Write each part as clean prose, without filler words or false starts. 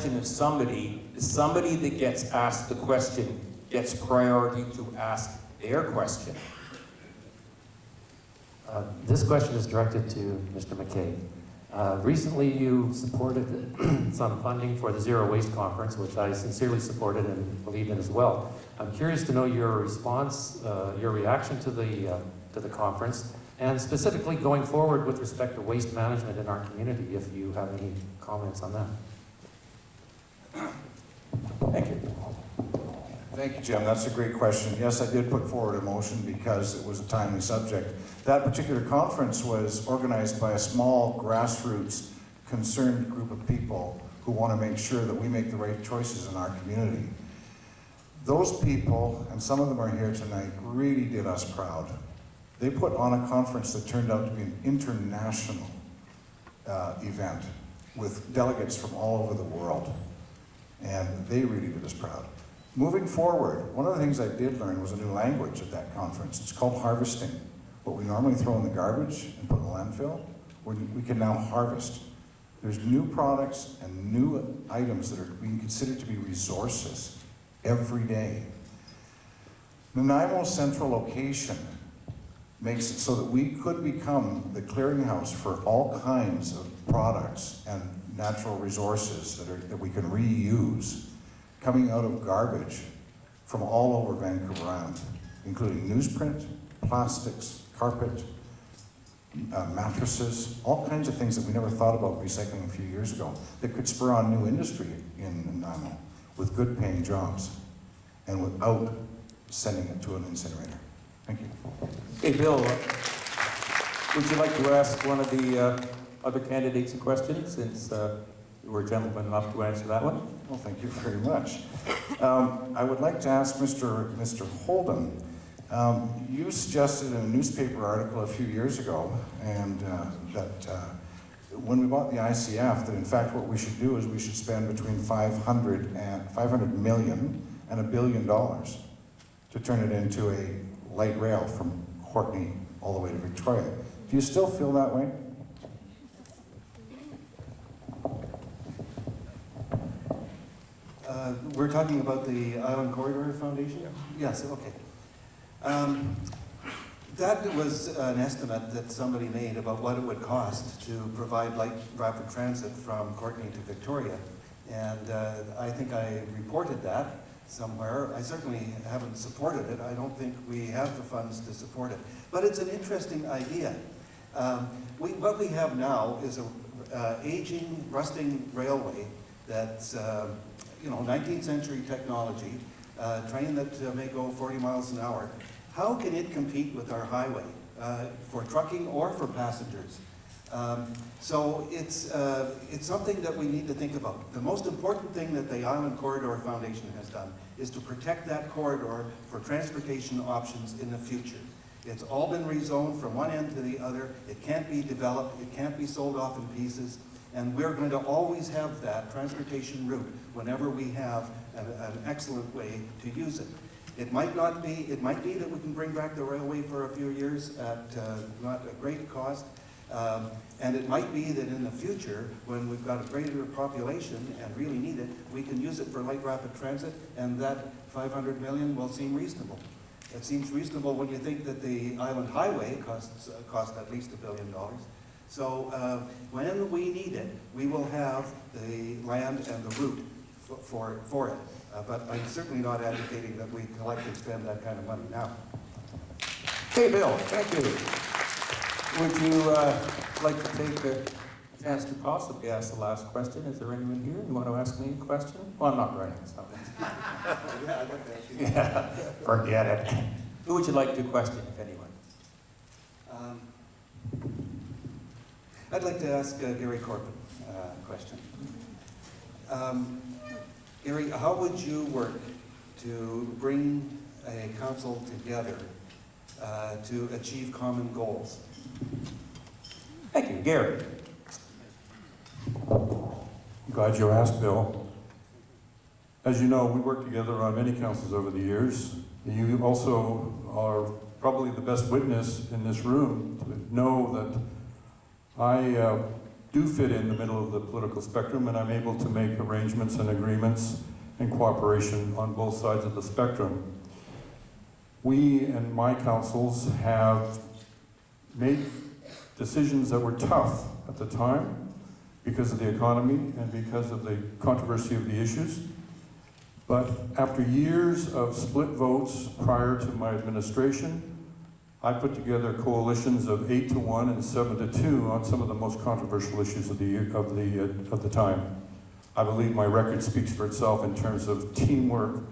of somebody that gets asked the question gets priority to ask their question. This question is directed to Mr. McKay. Recently you supported some funding for the Zero Waste Conference, which I sincerely supported and believe in as well. I'm curious to know your response, your reaction to the conference, and specifically going forward with respect to waste management in our community, if you have any comments on that. Thank you. Thank you, Jim. That's a great question. Yes, I did put forward a motion because it was a timely subject. That particular conference was organized by a small grassroots concerned group of people who want to make sure that we make the right choices in our community. Those people, and some of them are here tonight, really did us proud. They put on a conference that turned out to be an international event with delegates from all over the world. And they really did us proud. Moving forward, one of the things I did learn was a new language at that conference. It's called harvesting. What we normally throw in the garbage and put in the landfill, we can now harvest. There's new products and new items that are being considered to be resources every day. Nanaimo's central location makes it so that we could become the clearinghouse for all kinds of products and natural resources that we can reuse coming out of garbage from all over Vancouver Island, including newsprint, plastics, carpet, mattresses, all kinds of things that we never thought about recycling a few years ago that could spur on new industry in Nanaimo with good paying jobs and without sending it to an incinerator. Thank you. Hey, Bill, would you like to ask one of the other candidates a question, since you were gentleman enough to answer that one? Well, thank you very much. I would like to ask Mr. Holden, you suggested in a newspaper article a few years ago, and that when we bought the ICF, that in fact what we should do is we should spend between $500 million and $1 billion to turn it into a light rail from Courtenay all the way to Victoria. Do you still feel that way? We're talking about the Island Corridor Foundation? Yes, okay. That was an estimate that somebody made about what it would cost to provide light rapid transit from Courtenay to Victoria. And I think I reported that somewhere. I certainly haven't supported it. I don't think we have the funds to support it. But it's an interesting idea. What we have now is a aging, rusting railway that's 19th century technology, train that may go 40 miles an hour. How can it compete with our highway for trucking or for passengers? So it's something that we need to think about. The most important thing that the Island Corridor Foundation has done is to protect that corridor for transportation options in the future. It's all been rezoned from one end to the other. It can't be developed. It can't be sold off in pieces. And we're going to always have that transportation route whenever we have an excellent way to use it. It might be that we can bring back the railway for a few years at not a great cost. And it might be that in the future, when we've got a greater population and really need it, we can use it for light rapid transit, and that $500 million will seem reasonable. It seems reasonable when you think that the Island Highway cost at least $1 billion. So when we need it, we will have the land and the route for it. But I'm certainly not advocating that we collectively spend that kind of money now. Hey, Bill, thank you. Would you like to take a chance to possibly ask the last question? Is there anyone here who want to ask me a question? Well, I'm not running, so. Yeah, I'd like to ask you. Yeah, forget it. Who would you like to question, if anyone? I'd like to ask Gary Corbin a question. Gary, how would you work to bring a council together to achieve common goals? Thank you, Gary. Glad you asked, Bill. As you know, we worked together on many councils over the years. You also are probably the best witness in this room to know that I do fit in the middle of the political spectrum, and I'm able to make arrangements and agreements and cooperation on both sides of the spectrum. We and my councils have made decisions that were tough at the time because of the economy and because of the controversy of the issues. But after years of split votes prior to my administration, I put together coalitions of 8 to 1 and 7 to 2 on some of the most controversial issues of the time. I believe my record speaks for itself in terms of teamwork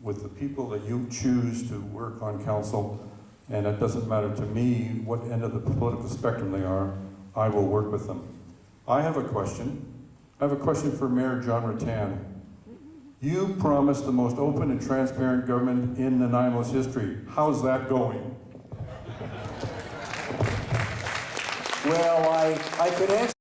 with the people that you choose to work on council, and it doesn't matter to me what end of the political spectrum they are, I will work with them. I have a question. I have a question for Mayor John Rattan. You promised the most open and transparent government in Nanaimo's history. How's that going? Well, I could answer